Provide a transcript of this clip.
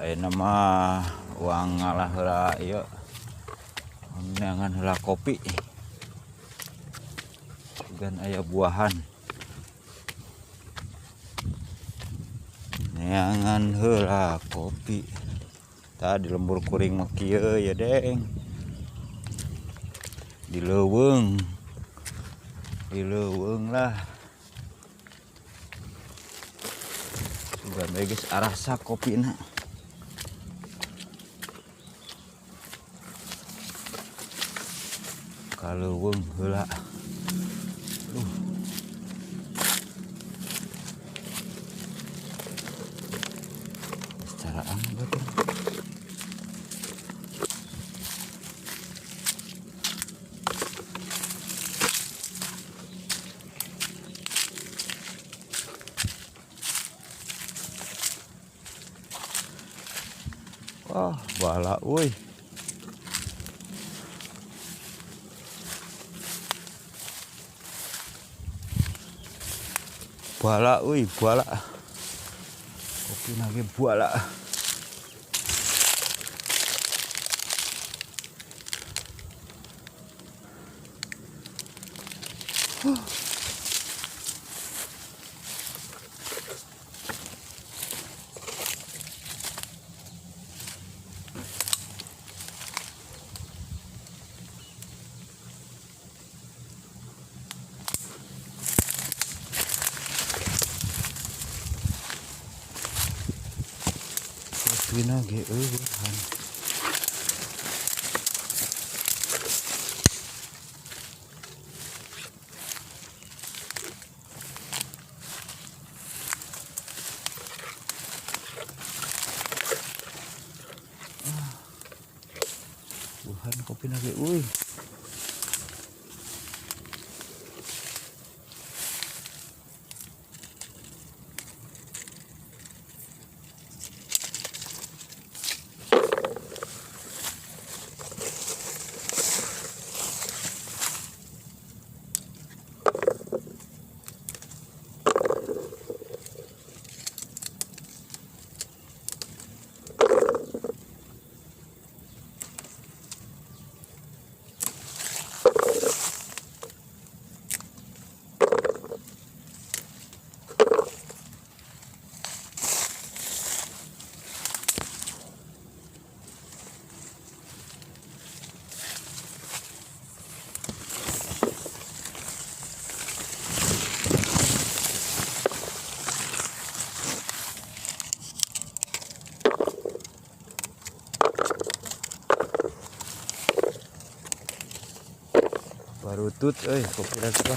nama uang ngalah heula ieu neangan heula kopi gan aya buahan neangan heula kopi tadi lembur kuring mah kieu ya deng di leuweung lah sudah guys arasa kopina kaleuweung heula secara anggot wah bala euy bala kopi lagi bala kopina ge eueuhan buhan kopina ge euy barutut euy kopi rasa